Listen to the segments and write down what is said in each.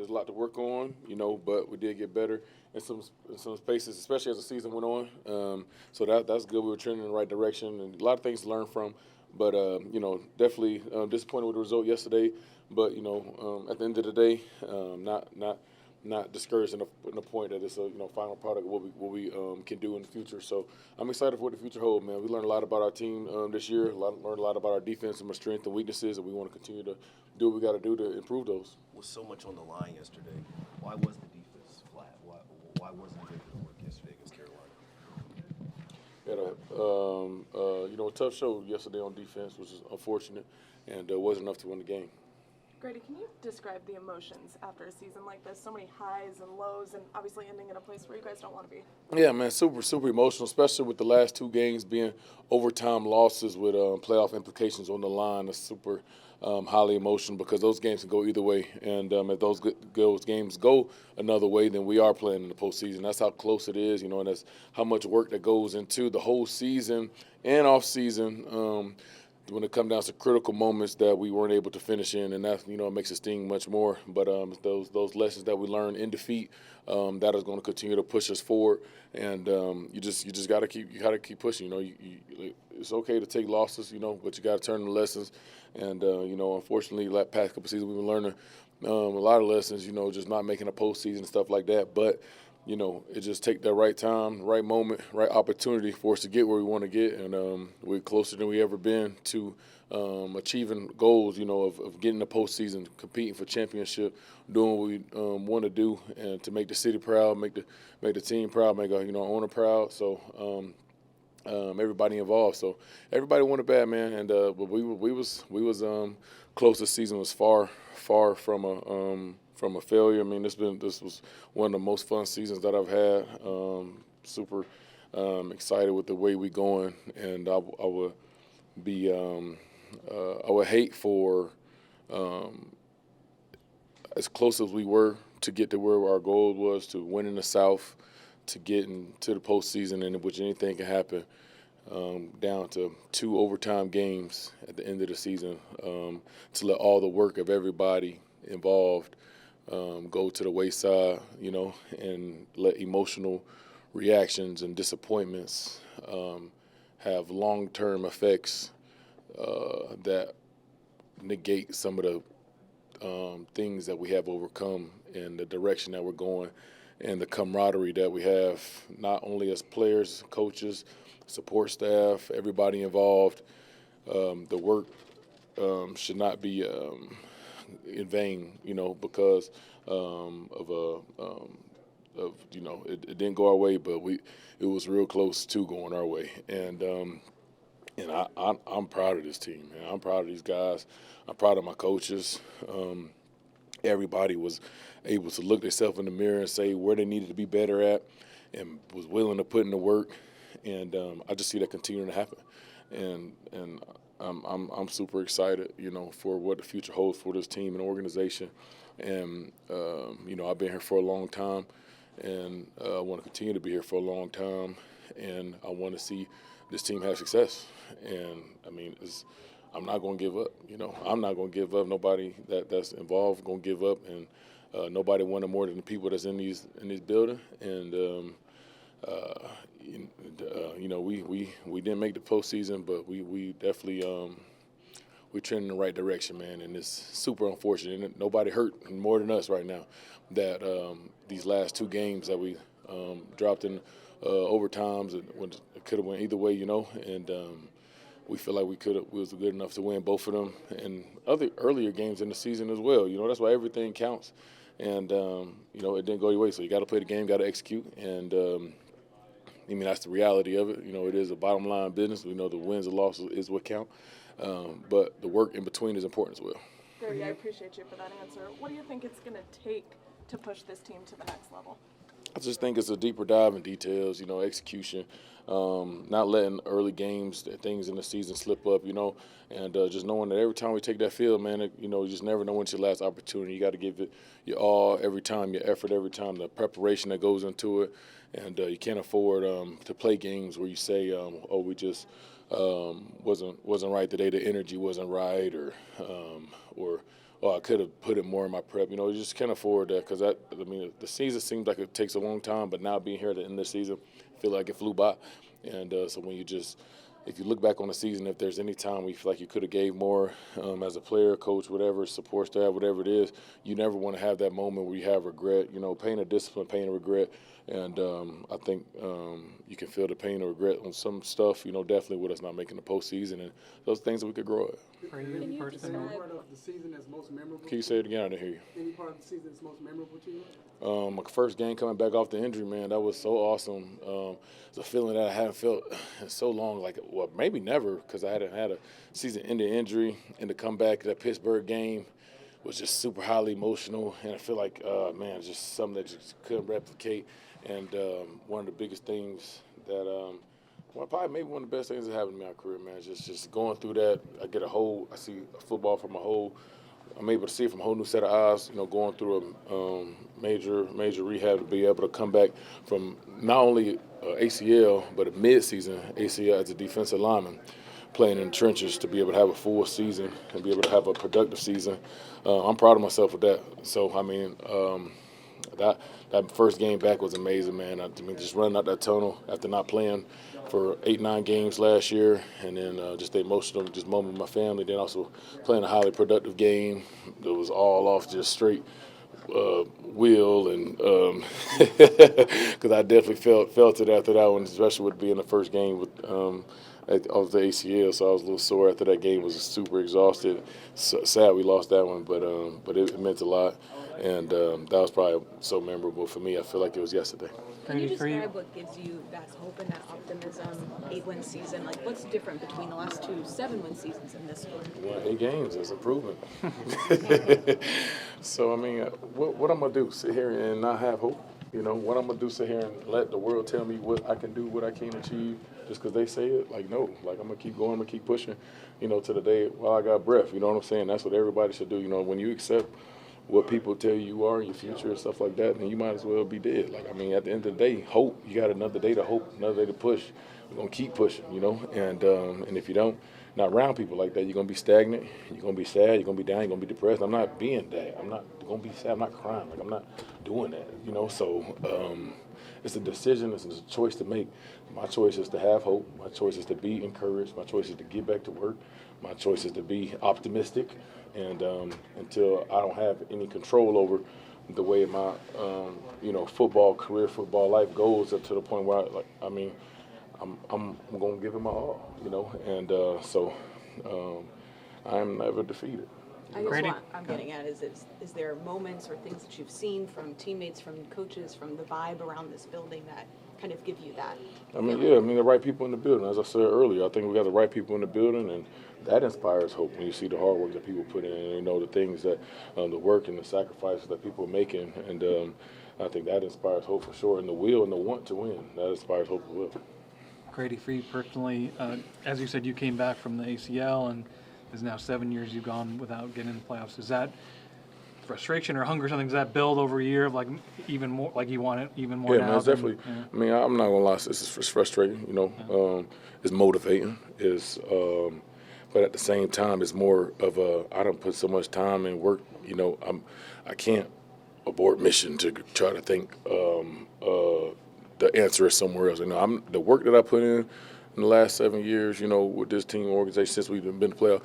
there's a lot to work on, but we did get better in some spaces, especially as the season went on. So that's good. We were trending in the right direction, and a lot of things to learn from. But definitely disappointed with the result yesterday. But at the end of the day, not discouraged in the point that it's a final product of what we can do in the future. So I'm excited for what the future holds, man. We learned a lot about our team this year. Learned a lot about our defense and our strengths and weaknesses, and we want to continue to do what we got to do to improve those. With so much on the line yesterday, why was the defense flat? Why wasn't it able to work yesterday against Carolina? Had a tough show yesterday on defense, which is unfortunate, and wasn't enough to win the game. Grady, can you describe the emotions after a season like this? So many highs and lows, and obviously ending in a place where you guys don't want to be. Yeah, man, super emotional, especially with the last two games being overtime losses with playoff implications on the line. It's super highly emotional because those games can go either way. And if those games go another way, then we are playing in the postseason. That's how close it is, and that's how much work that goes into the whole season and off-season. When it comes down to critical moments that we weren't able to finish in, and that it makes it sting much more. But those lessons that we learned in defeat, that is going to continue to push us forward. And you just got to keep pushing. It's okay to take losses, but you got to turn the lessons. And unfortunately, the past couple of seasons we've been learning a lot of lessons. Just not making a postseason and stuff like that. But it just take that right time, right moment, right opportunity for us to get where we want to get, and we're closer than we ever been to achieving goals, of getting the postseason, competing for championship, doing what we want to do, and to make the city proud, make the team proud, make our owner proud. So everybody involved. So everybody wanted bad, man, and but we was close. This season was far from a failure. I mean, this was one of the most fun seasons that I've had. Super excited with the way we going, and I would hate for as close as we were to get to where our goal was to win in the South, to get into the postseason, in which anything can happen. Down to 2 overtime games at the end of the season, to let all the work of everybody involved go to the wayside, and let emotional reactions and disappointments have long-term effects that negate some of the things that we have overcome and the direction that we're going and the camaraderie that we have, not only as players, coaches, support staff, everybody involved. The work should not be in vain, because it didn't go our way, but it was real close to going our way, and I'm proud of this team, man. I'm proud of these guys. I'm proud of my coaches. Everybody was able to look themselves in the mirror and say where they needed to be better at, and was willing to put in the work, and I just see that continuing to happen, and I'm super excited, for what the future holds for this team and organization. And, I've been here for a long time, and I want to continue to be here for a long time, and I want to see this team have success. And, I'm not going to give up. I'm not going to give up. Nobody that's involved going to give up, and nobody wanted more than the people that's in this building. And, we didn't make the postseason, but we definitely we trend in the right direction, man. And it's super unfortunate. And nobody hurt more than us right now. That these last 2 games that we dropped in overtimes, it could have went either way, And we feel like we was good enough to win both of them, and other earlier games in the season as well. That's why everything counts. And it didn't go your way, so you got to play the game, got to execute, and. That's the reality of it. It is a bottom line business. We know the wins and losses is what count. But the work in between is important as well. Grady, I appreciate you for that answer. What do you think it's going to take to push this team to the next level? I just think it's a deeper dive in details, execution, not letting early games, things in the season slip up, and just knowing that every time we take that field, man, you just never know when's your last opportunity. You got to give it your all every time, your effort every time, the preparation that goes into it, and you can't afford to play games where you say, we just wasn't right today, the energy wasn't right, or I could have put it more in my prep. You just can't afford that because the season seems like it takes a long time, but now being here at the end of the season, I feel like it flew by. And so when if you look back on the season, if there's any time where you feel like you could have gave more as a player, coach, whatever, support staff, whatever it is, you never want to have that moment where you have regret. Pain of discipline, pain of regret. And I think you can feel the pain or regret on some stuff, definitely with us not making the postseason and those things that we could grow at. For you personally, any part of the season that's most memorable? Can you say it again? I didn't hear you. Any part of the season that's most memorable to you? My first game coming back off the injury, man, that was so awesome. It's a feeling that I haven't felt in so long, maybe never, because I hadn't had a season-ending injury. And to come back, that Pittsburgh game was just super highly emotional. And I feel like, it's just something that you just couldn't replicate. And one of the biggest things that probably maybe one of the best things that happened to me in my career, man, just going through that. I see football from I'm able to see it from a whole new set of eyes, going through a major rehab to be able to come back from not only ACL, but a mid-season ACL as a defensive lineman, playing in the trenches, to be able to have a full season and be able to have a productive season. I'm proud of myself with that. So, that first game back was amazing, man. Just running out that tunnel after not playing for 8-9 games last year, and then just the emotional moment with my family, then also playing a highly productive game that was all off just straight will, and because I definitely felt it after that one, especially with being the first game with of the ACL, so I was a little sore after that game. Was super exhausted. Sad we lost that one, but it meant a lot, and that was probably so memorable for me. I feel like it was yesterday. Can you describe what gives you that hope and that optimism? 8-win season, what's different between the last two 7-win seasons and this one? 8 games is improvement. So what I'm gonna do? Sit here and not have hope? What I'm gonna do? Sit here and let the world tell me what I can do, what I can achieve, just because they say it? No. I'm gonna keep going. I'm gonna keep pushing. To the day while I got breath. You know what I'm saying? That's what everybody should do. When you accept what people tell you are in your future and stuff like that, then you might as well be dead. At the end of the day, hope. You got another day to hope, another day to push. You're going to keep pushing, and if you don't, not around people like that, you're going to be stagnant, you're going to be sad, you're going to be down, you're going to be depressed. I'm not being that. I'm not going to be sad, I'm not crying. I'm not doing that, So it's a decision, it's a choice to make. My choice is to have hope. My choice is to be encouraged. My choice is to get back to work. My choice is to be optimistic. And until I don't have any control over the way my, football life goes up to the point where, I'm going to give it my all, And so I'm never defeated. I guess what I'm getting at is there moments or things that you've seen from teammates, from coaches, from the vibe around this building that kind of give you that? The right people in the building. As I said earlier, I think we got the right people in the building, and that inspires hope when you see the hard work that people put in, the things that, the work and the sacrifices that people are making, and I think that inspires hope for sure, and the will and the want to win, that inspires hope as well. Grady, for you personally, as you said, you came back from the ACL, and it's now 7 years you've gone without getting in the playoffs. Is that frustration or hunger, something, does that build over a year of even more, you want it even more now? Yeah, man, it's definitely. Yeah. I'm not gonna lie, it's frustrating. It's motivating. But at the same time, it's more of I don't put so much time and work. I can't abort mission to try to think the answer is somewhere else. The work that I put in the last 7 years, with this team organization since we've been to playoff,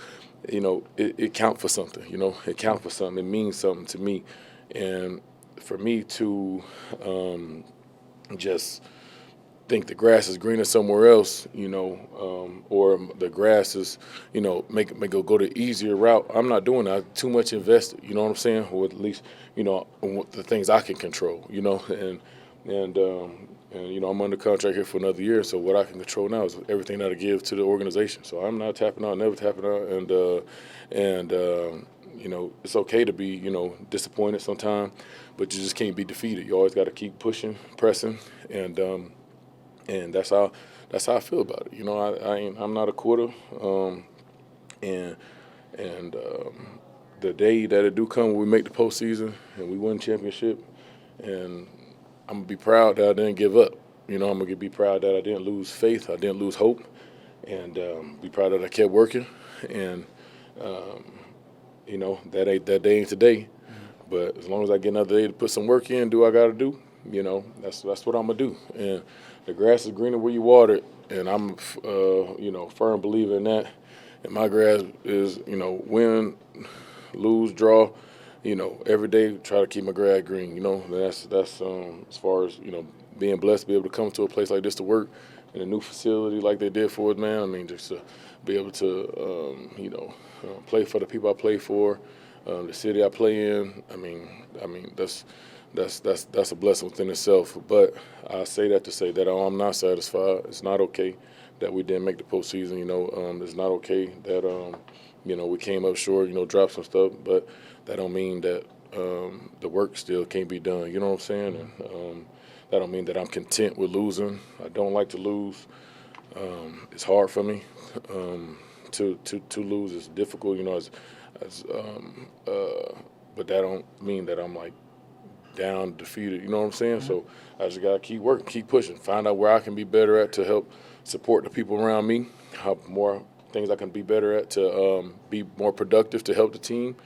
it count for something. It count for something. It means something to me, and for me to just think the grass is greener somewhere else, or the grass is, make go the easier route. I'm not doing that. Too much invested. You know what I'm saying? Or at least, the things I can control. And I'm under contract here for another year, so what I can control now is everything that I give to the organization. So I'm not tapping out, never tapping out, and it's okay to be, disappointed sometimes, but you just can't be defeated. You always got to keep pushing, pressing, and that's how I feel about it. I'm not a quitter, and the day that it do come when we make the postseason and we win championship, and I'm going to be proud that I didn't give up. I'm going to be proud that I didn't lose faith, I didn't lose hope, and be proud that I kept working. And, that day ain't today. But as long as I get another day to put some work in, do what I got to do, that's what I'm going to do. And the grass is greener where you water it, and I'm, firm believer in that. And my grass is, win, lose, draw, every day try to keep my grass green. That's as far as, being blessed to be able to come to a place like this to work in a new facility like they did for us, man. I mean, just to be able to, play for the people I play for, the city I play in. I mean, that's a blessing within itself. But I say that to say that I'm not satisfied. It's not okay that we didn't make the postseason. It's not okay that we came up short. Dropped some stuff, but that don't mean that the work still can't be done. You know what I'm saying? And that don't mean that I'm content with losing. I don't like to lose. It's hard for me to lose. It's difficult. But that don't mean that I'm like down, defeated. You know what I'm saying? So I just gotta keep working, keep pushing, find out where I can be better at to help support the people around me. How more things I can be better at to be more productive to help the team,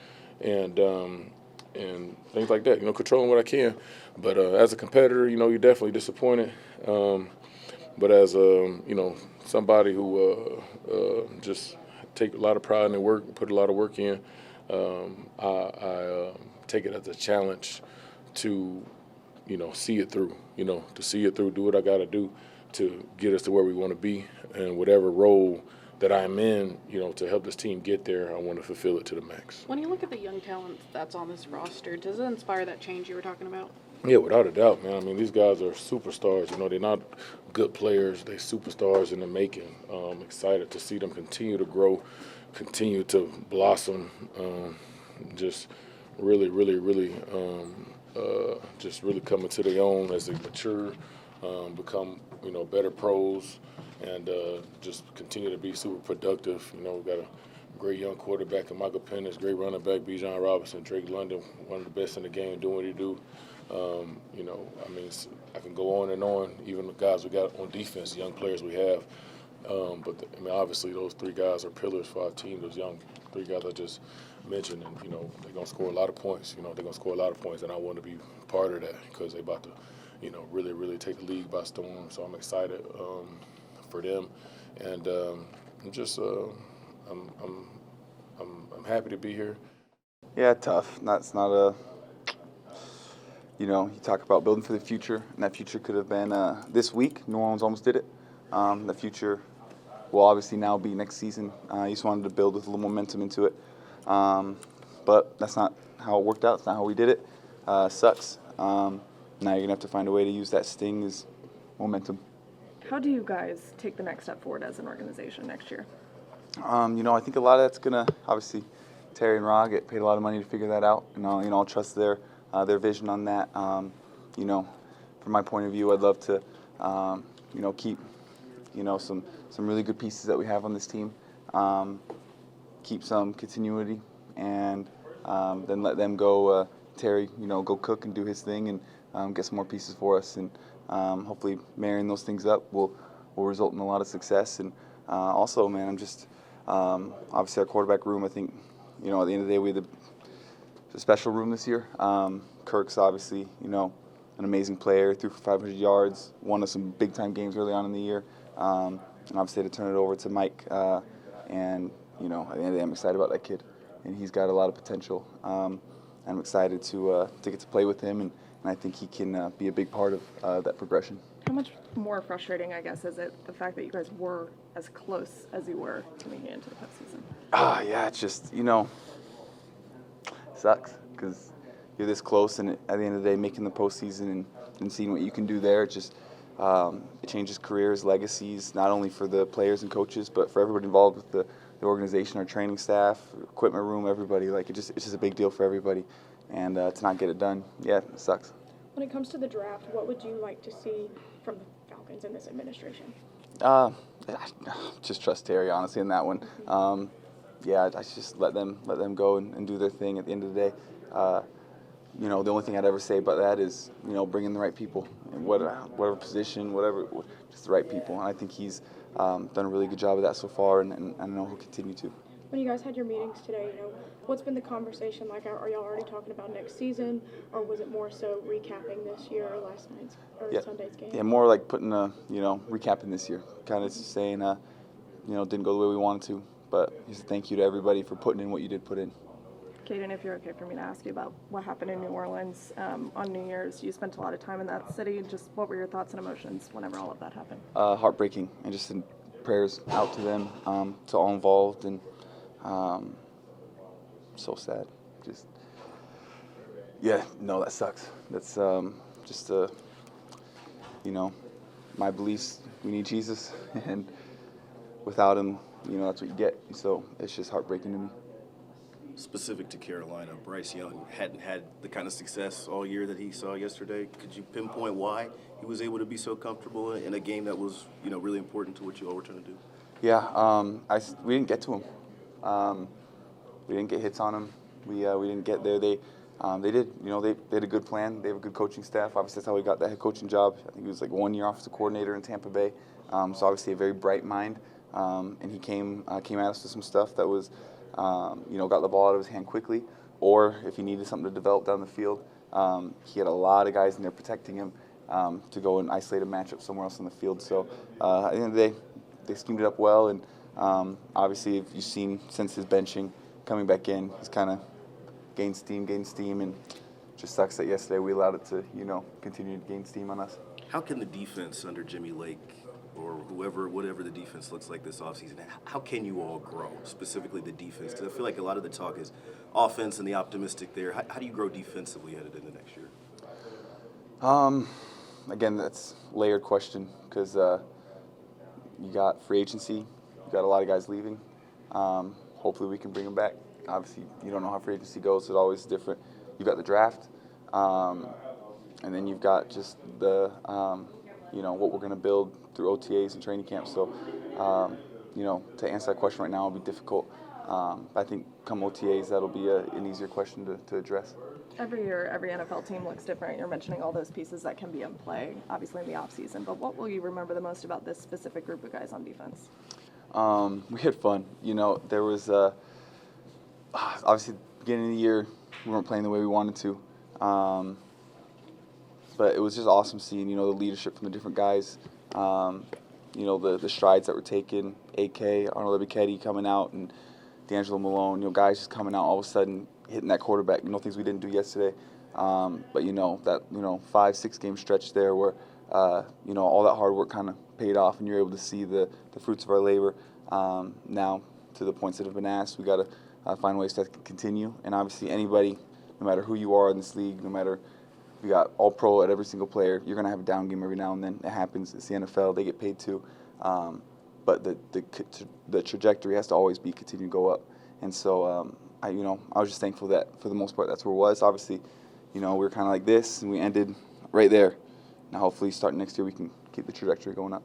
and things like that. Controlling what I can. But as a competitor, you're definitely disappointed. But as somebody who just take a lot of pride in their work, put a lot of work in, I take it as a challenge to, see it through. To see it through, do what I got to do to get us to where we want to be, and whatever role that I'm in, to help this team get there, I want to fulfill it to the max. When you look at the young talent that's on this roster, does it inspire that change you were talking about? Yeah, without a doubt, man. I mean, these guys are superstars. They're not good players. They're superstars in the making. Excited to see them continue to grow, continue to blossom. Just really, really, really, just really coming to their own as they mature, become, better pros, and just continue to be super productive. We've got a great young quarterback in Michael Penix, great running back, Bijan Robinson, Drake London, one of the best in the game, doing what he do. I can go on and on, even the guys we got on defense, young players we have. Obviously those three guys are pillars for our team, those young three guys I just mentioned, and, they're going to score a lot of points. They're going to score a lot of points, and I want to be part of that because they're about to, really, really take the league by storm. So I'm excited for them, and I'm happy to be here. Yeah, tough. It's not a. You talk about building for the future, and that future could have been this week. New Orleans almost did it. The future will obviously now be next season. You just wanted to build with a little momentum into it. But that's not how it worked out. It's not how we did it. Sucks. Now you're going to have to find a way to use that sting as momentum. How do you guys take the next step forward as an organization next year? I think a lot of that's going to, obviously, Terry and Ra get paid a lot of money to figure that out. I'll trust their vision on that. From my point of view, I'd love to, keep, some really good pieces that we have on this team, keep some continuity, and then let them go, Terry, go cook and do his thing, and get some more pieces for us, and hopefully marrying those things up will result in a lot of success. And also, man, I'm just obviously our quarterback room. I think at the end of the day, we had a special room this year. Kirk's obviously, an amazing player, threw for 500 yards, won us some big-time games early on in the year. And obviously, to turn it over to Mike. And, at the end of the day, I'm excited about that kid. And he's got a lot of potential. I'm excited to get to play with him, and I think he can be a big part of that progression. How much more frustrating, I guess, is it the fact that you guys were as close as you were coming into the postseason? Yeah, it's just, sucks because you're this close, and at the end of the day, making the postseason and seeing what you can do there, it changes careers, legacies, not only for the players and coaches, but for everybody involved with the organization, our training staff, equipment room, everybody. It's just a big deal for everybody, and to not get it done, yeah, it sucks. When it comes to the draft, what would you like to see from the Falcons in this administration? Just trust Terry, honestly, in that one. I just let them go and do their thing. At the end of the day, the only thing I'd ever say about that is, bring in the right people, in whatever position, just the right people. And I think he's done a really good job of that so far, and I know he'll continue to. when you guys had your meetings today, what's been the conversation like? Are y'all already talking about next season, or was it more so recapping this year or last night's or Sunday's game? Yeah, more like putting recapping this year, kind of saying, didn't go the way we wanted to, but just thank you to everybody for putting in what you did put in. Kaden, if you're okay for me to ask you about what happened in New Orleans on New Year's, you spent a lot of time in that city. Just what were your thoughts and emotions whenever all of that happened? Heartbreaking, and just prayers out to them, to all involved, and so sad. Just, that sucks. That's my beliefs. We need Jesus, and without him, that's what you get. So it's just heartbreaking to me. Specific to Carolina, Bryce Young hadn't had the kind of success all year that he saw yesterday. Could you pinpoint why he was able to be so comfortable in a game that was, really important to what you all were trying to do? Yeah, we didn't get to him. We didn't get hits on him. We didn't get there. They did. They had a good plan. They have a good coaching staff. Obviously, that's how he got that head coaching job. I think he was like 1 year offensive coordinator in Tampa Bay. So obviously a very bright mind. And he came at us with some stuff that was, got the ball out of his hand quickly, or if he needed something to develop down the field, he had a lot of guys in there protecting him to go and isolate a matchup somewhere else on the field. So at the end of the day, they schemed it up well, and obviously, if you've seen since his benching coming back in, he's kind of gained steam, and just sucks that yesterday we allowed it to continue to gain steam on us. How can the defense under Jimmy Lake, or whatever the defense looks like this offseason, how can you all grow, specifically the defense? Because I feel like a lot of the talk is offense and the optimistic there. How do you grow defensively headed into next year? Again, that's a layered question because you got free agency, you got a lot of guys leaving. Hopefully we can bring them back. Obviously, you don't know how free agency goes, so it's always different. You've got the draft, and then you've got just the, what we're going to build through OTAs and training camps. So, to answer that question right now will be difficult. I think come OTAs, that'll be an easier question to address. Every year, every NFL team looks different. You're mentioning all those pieces that can be in play, obviously in the offseason. But what will you remember the most about this specific group of guys on defense? We had fun. There was obviously beginning of the year we weren't playing the way we wanted to, but it was just awesome seeing the leadership from the different guys. The strides that were taken. AK, Arnold Ebiketie coming out, and D'Angelo Malone. Guys just coming out all of a sudden hitting that quarterback. Things we didn't do yesterday. But that 5-6 game stretch there where all that hard work kind of paid off, and you're able to see the fruits of our labor. Now, to the points that have been asked, we got to find ways to continue. And obviously, anybody, no matter who you are in this league, no matter we got all pro at every single player, you're gonna have a down game every now and then. It happens. It's the NFL. They get paid too. But the trajectory has to always be continue to go up. And so I was just thankful that for the most part that's where it was. Obviously, we were kind of like this, and we ended right there. Now, hopefully, starting next year, we can keep the trajectory going up.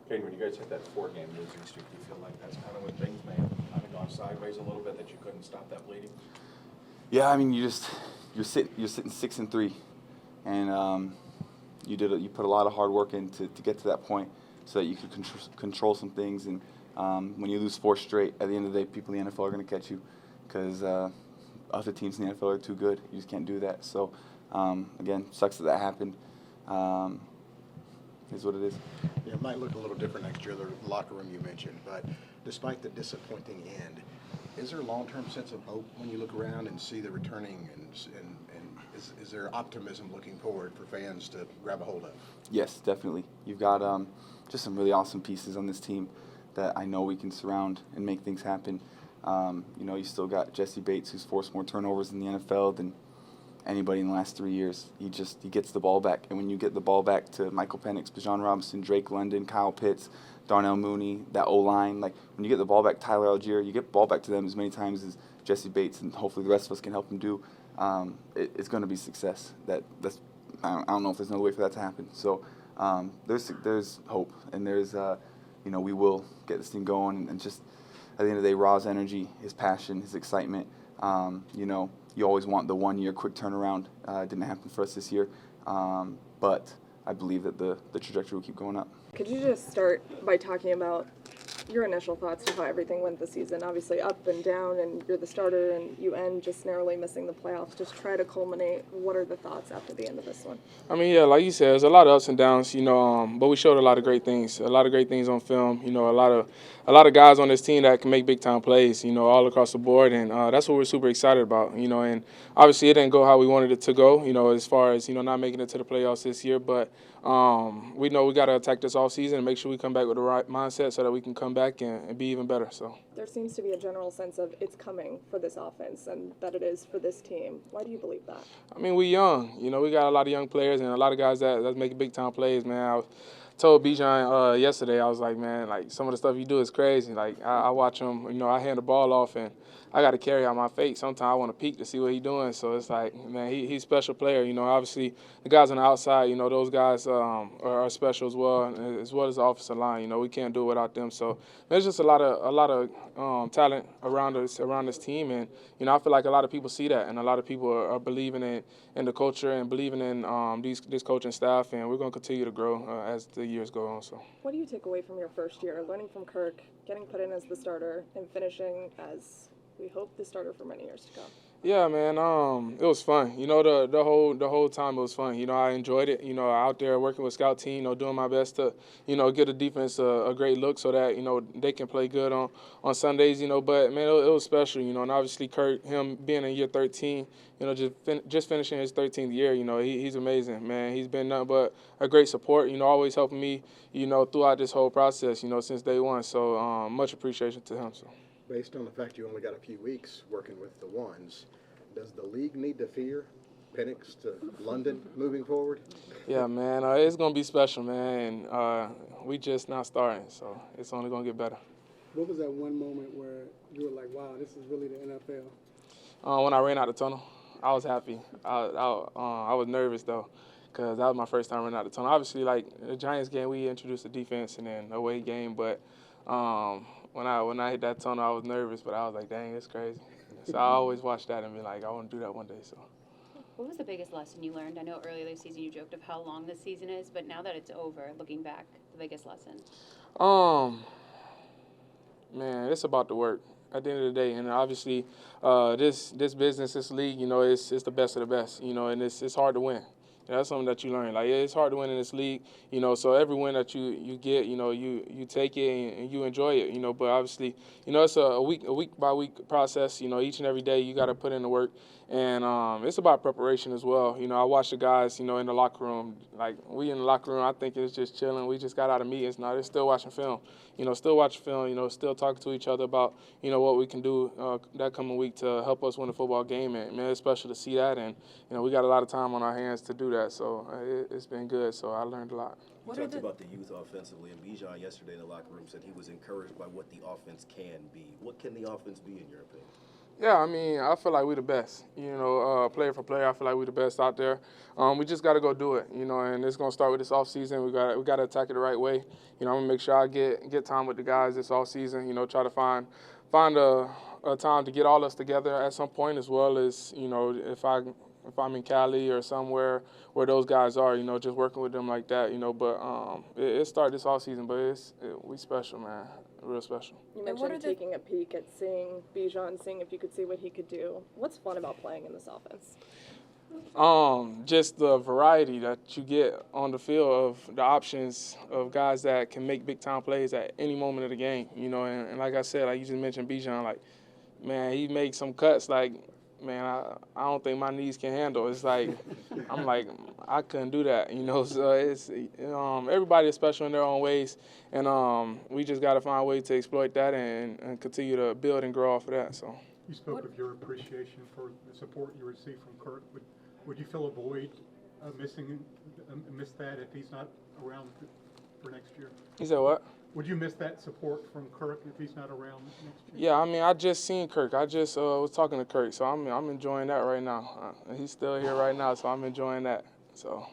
Kaden, when you guys hit that 4-game losing streak, do you feel like that's kind of when things may have kind of gone sideways a little bit, that you couldn't stop that bleeding? Yeah, I mean, you're sitting 6-3, and you put a lot of hard work in to get to that point, so that you could control some things. And when you lose 4 straight, at the end of the day, people in the NFL are going to catch you, because other teams in the NFL are too good. You just can't do that. So again, sucks that happened. Is what it is. Yeah, it might look a little different next year, the locker room you mentioned, but despite the disappointing end, is there a long-term sense of hope when you look around and see the returning, and is there optimism looking forward for fans to grab a hold of? Yes, definitely. You've got just some really awesome pieces on this team that I know we can surround and make things happen. You still got Jesse Bates, who's forced more turnovers in the NFL than anybody in the last 3 years. He gets the ball back, and when you get the ball back to Michael Penix, Bijan Robinson, Drake London, Kyle Pitts, Darnell Mooney, that O-line, like when you get the ball back, Tyler Algier, you get the ball back to them as many times as Jesse Bates, and hopefully the rest of us can help them do. It's going to be success. I don't know if there's another way for that to happen. So there's hope, and there's we will get this thing going, and just at the end of the day, Ra's energy, his passion, his excitement. You always want the 1 year quick turnaround. It didn't happen for us this year, but I believe that the trajectory will keep going up. Could you just start by talking about your initial thoughts to how everything went this season. Obviously up and down, and you're the starter, and you end just narrowly missing the playoffs. Just try to culminate. What are the thoughts after the end of this one? I mean, yeah, like you said, there's a lot of ups and downs, but we showed a lot of great things, on film. A lot of guys on this team that can make big time plays, all across the board, and that's what we're super excited about, And obviously, it didn't go how we wanted it to go, as far as not making it to the playoffs this year, but we know we got to attack this offseason and make sure we come back with the right mindset so that we can come back and be even better. So there seems to be a general sense of it's coming for this offense and that it is for this team. Why do you believe that? I mean, we young. We got a lot of young players and a lot of guys that's making big time plays, man. I told Bijan yesterday, I was like, man, like some of the stuff you do is crazy. Like I watch him, I hand the ball off and I got to carry out my fake. Sometimes I want to peek to see what he's doing. So it's like, man, he's a special player. Obviously the guys on the outside, those guys are special as well as the offensive line. We can't do it without them. So there's just a lot of talent around this team, and I feel like a lot of people see that, and a lot of people are believing in the culture and believing in this coaching staff, and we're going to continue to grow as the years go on. So what do you take away from your first year, learning from Kirk, getting put in as the starter, and finishing as we hope the starter for many years to come? Yeah, man, it was fun. The whole time it was fun. I enjoyed it. Out there working with scout team, doing my best to, get the defense a great look so that, they can play good on Sundays, But, man, it was special, and obviously Kurt, him being in year 13, just finishing his 13th year, he's amazing, man. He's been nothing but a great support, always helping me, throughout this whole process, since day one. So much appreciation to him. So. Based on the fact you only got a few weeks working with the ones, does the league need to fear Penix to London moving forward? Yeah, man, it's going to be special, man. We just not starting, so it's only going to get better. What was that one moment where you were like, wow, this is really the NFL? When I ran out the tunnel, I was happy. I was nervous, though, because that was my first time running out the tunnel. Obviously, like the Giants game, we introduced the defense and then away game, but when I hit that tunnel, I was nervous, but I was like, dang, it's crazy. So I always watch that and be like, I want to do that one day. So. What was the biggest lesson you learned? I know earlier this season you joked of how long this season is, but now that it's over, looking back, the biggest lesson? Man, it's about the work at the end of the day. And obviously, this business, this league, it's the best of the best, and it's hard to win. That's something that you learn. Like, it's hard to win in this league, so every win that you get, you take it and you enjoy it, but obviously, it's a week by week process, each and every day you got to put in the work. And it's about preparation as well. I watch the guys, in the locker room. Like, we in the locker room, I think it's just chilling. We just got out of meetings. Now they're still watching film. Still talking to each other about, what we can do that coming week to help us win the football game. And, man, it's special to see that. And, we got a lot of time on our hands to do that. So it's been good. So I learned a lot. You talked about the youth offensively, and Bijan yesterday in the locker room said he was encouraged by what the offense can be. What can the offense be, in your opinion? Yeah, I mean, I feel like we're the best. Player for player, I feel like we're the best out there. We just got to go do it, and it's going to start with this offseason. We got to attack it the right way. I'm going to make sure I get time with the guys this offseason, try to find a time to get all us together at some point, as well as, if I'm in Cali or somewhere where those guys are, just working with them like that, But it started this offseason, but we special, man. Real special. You mentioned taking a peek at seeing Bijan, seeing if you could see what he could do. What's fun about playing in this offense? Just the variety that you get on the field of the options of guys that can make big-time plays at any moment of the game, And like I said, like you just mentioned Bijan, like, man, he makes some cuts like, man, I don't think my knees can handle. It's like, I'm like, I couldn't do that, So it's everybody is special in their own ways, and we just got to find a way to exploit that and continue to build and grow off of that. So. You spoke of your appreciation for the support you received from Kirk. Would you fill a void miss that if he's not around for next year? You said what? Would you miss that support from Kirk if he's not around next year? Yeah, I mean, I just seen Kirk. I just was talking to Kirk, so I'm enjoying that right now. He's still here right now, so I'm enjoying that. So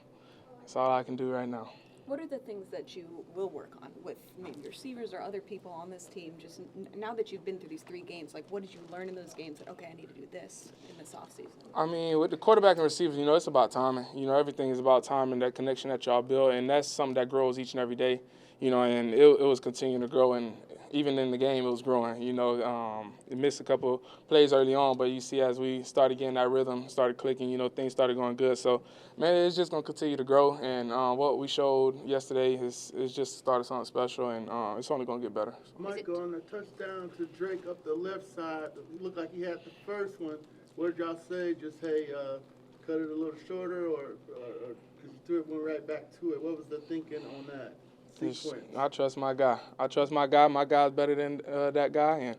that's all I can do right now. What are the things that you will work on with maybe your receivers or other people on this team? Just now that you've been through these 3 games, like what did you learn in those games that, okay, I need to do this in this offseason? I mean, with the quarterback and receivers, it's about timing. Everything is about timing, that connection that y'all build, and that's something that grows each and every day. And it was continuing to grow, and even in the game, it was growing. It missed a couple plays early on, but you see as we started getting that rhythm, started clicking, things started going good. So, man, it's just going to continue to grow. And what we showed yesterday is just started something special, and it's only going to get better. Michael, on the touchdown to Drake up the left side, it looked like he had the first one. What did y'all say? Just, hey, cut it a little shorter, or because you threw it, went right back to it. What was the thinking on that sequence? I trust my guy. My guy's better than that guy,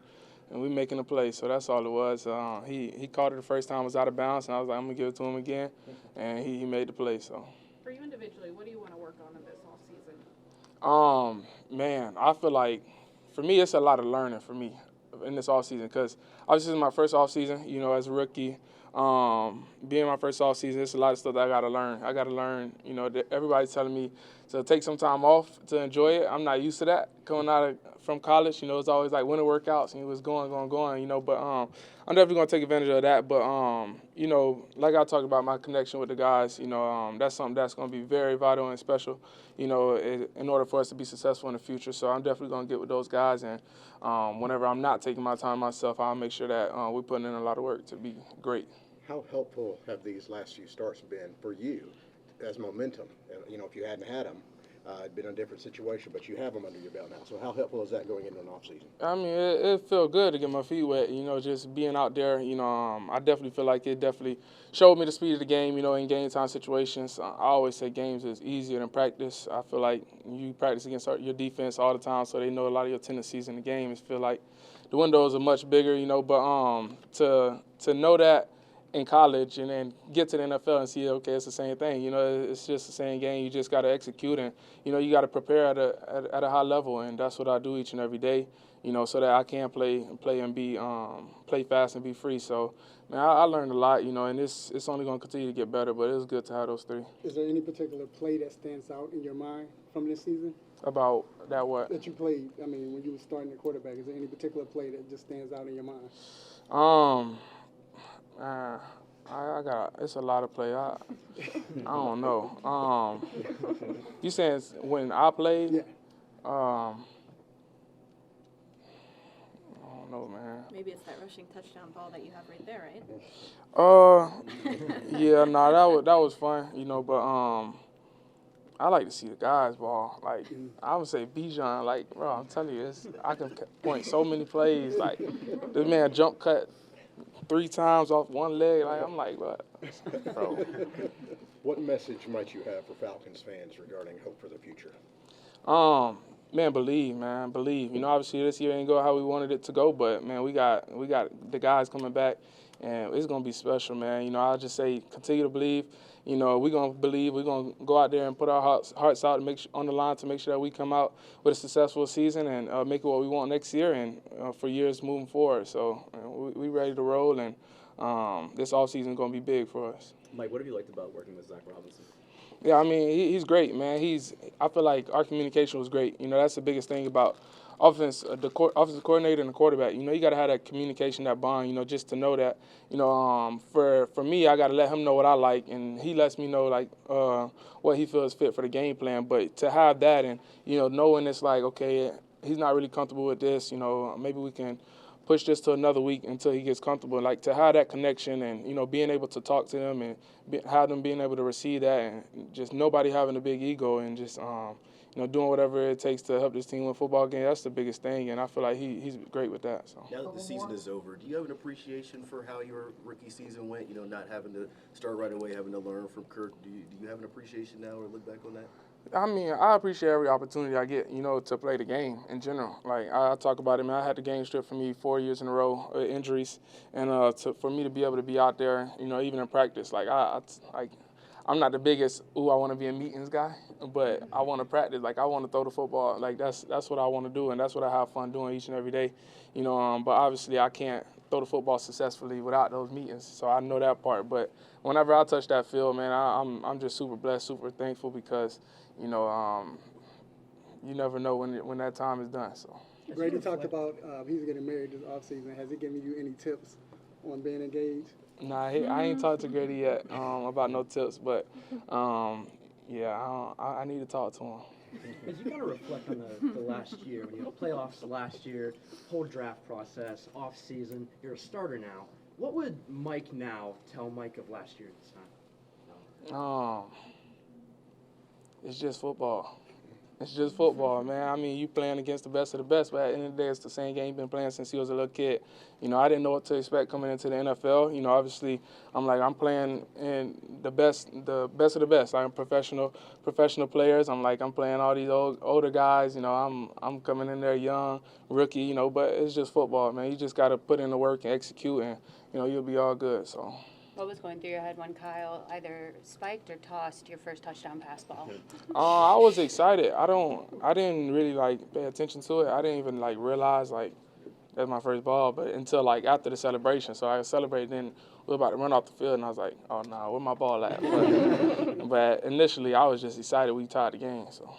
and we making a play. So that's all it was. He caught it the first time, it was out of bounds, and I was like, I'm going to give it to him again, and he made the play. So. For you individually, what do you want to work on in this offseason? Man, I feel like for me, it's a lot of learning for me in this offseason because obviously it's my first offseason, as a rookie. Being my first offseason, it's a lot of stuff that I got to learn. I got to learn, everybody's telling me to take some time off to enjoy it. I'm not used to that coming from college. It's always like winter workouts and it was going. But I'm definitely going to take advantage of that. But, like I talked about my connection with the guys, that's something that's going to be very vital and special, in order for us to be successful in the future. So I'm definitely going to get with those guys. And whenever I'm not taking my time myself, I'll make sure that we're putting in a lot of work to be great. How helpful have these last few starts been for you as momentum? If you hadn't had them, it'd been a different situation, but you have them under your belt now. So how helpful is that going into an offseason? I mean, it felt good to get my feet wet, just being out there. I definitely feel like it definitely showed me the speed of the game, in game time situations. I always say games is easier than practice. I feel like you practice against your defense all the time, so they know a lot of your tendencies in the game. It feel like the windows are much bigger, but to know that in college and then get to the NFL and see, okay, it's the same thing. It's just the same game. You just got to execute and, you got to prepare at a high level. And that's what I do each and every day, so that I can play and be play fast and be free. So, man, I learned a lot, and it's only going to continue to get better, but it was good to have those three. Is there any particular play that stands out in your mind from this season? About that what? That you played, when you were starting at quarterback. Is there any particular play that just stands out in your mind? It's a lot of play. I don't know. You saying when I played? Yeah. I don't know, man. Maybe it's that rushing touchdown ball that you have right there, right? Yeah, that was fun, but I like to see the guys ball. Like I would say Bijan, like bro, I'm telling you, I can point so many plays. Like this man jump cut 3 times off one leg. Like I'm like, what, bro? What message might you have for Falcons fans regarding hope for the future? Man, believe. Obviously this year ain't go how we wanted it to go, but man, we got the guys coming back, and it's gonna be special, man. I'll just say continue to believe. We're gonna believe. We're gonna go out there and put our hearts out and on the line to make sure that we come out with a successful season and make it what we want next year and for years moving forward. So we ready to roll, and this offseason is gonna be big for us. Mike, what have you liked about working with Zach Robinson? Yeah, I mean, he's great, man. I feel like our communication was great. That's the biggest thing about offense, the offensive coordinator and the quarterback. You got to have that communication, that bond, just to know that, for me, I got to let him know what I like, and he lets me know, like, what he feels fit for the game plan. But to have that and, knowing it's like, okay, he's not really comfortable with this, maybe we can push this to another week until he gets comfortable. Like to have that connection and, being able to talk to them and have them being able to receive that and just nobody having a big ego and just, doing whatever it takes to help this team win football game, that's the biggest thing. And I feel like he's great with that. So. Now that the season is over, do you have an appreciation for how your rookie season went? Not having to start right away, having to learn from Kirk. Do you have an appreciation now or look back on that? I mean, I appreciate every opportunity I get, to play the game in general. Like, I talk about it, man. I had the game stripped from me 4 years in a row, injuries. And for me to be able to be out there, even in practice, like, I'm not the biggest, I want to be in meetings guy, but I want to practice. Like, I want to throw the football. Like, that's what I want to do, and that's what I have fun doing each and every day. But obviously I can't throw the football successfully without those meetings, so I know that part. But whenever I touch that field, man, I'm just super blessed, super thankful because, you never know when that time is done. So. Grady talked about he's getting married this offseason. Has he given you any tips on being engaged? Nah, I ain't talked to Grady yet about no tips, but yeah, I need to talk to him. As you kind of reflect on the last year, when you had playoffs last year, whole draft process, off season, you're a starter now. What would Mike now tell Mike of last year at this time? It's just football. It's just football, man. I mean, you playing against the best of the best, but at the end of the day, it's the same game you've been playing since he was a little kid. You know, I didn't know what to expect coming into the NFL. You know, obviously, I'm playing in the best of the best. I'm professional players. I'm playing all these older guys. You know, I'm coming in there young, rookie. You know, but it's just football, man. You just got to put in the work and execute, and you know, you'll be all good. So. What was going through your head when Kyle either spiked or tossed your first touchdown pass ball? I was excited. I didn't really pay attention to it. I didn't even realize that's my first ball, but until after the celebration. So I celebrated, then we were about to run off the field, and I was like, oh no, where my ball at? But initially I was just excited we tied the game. So.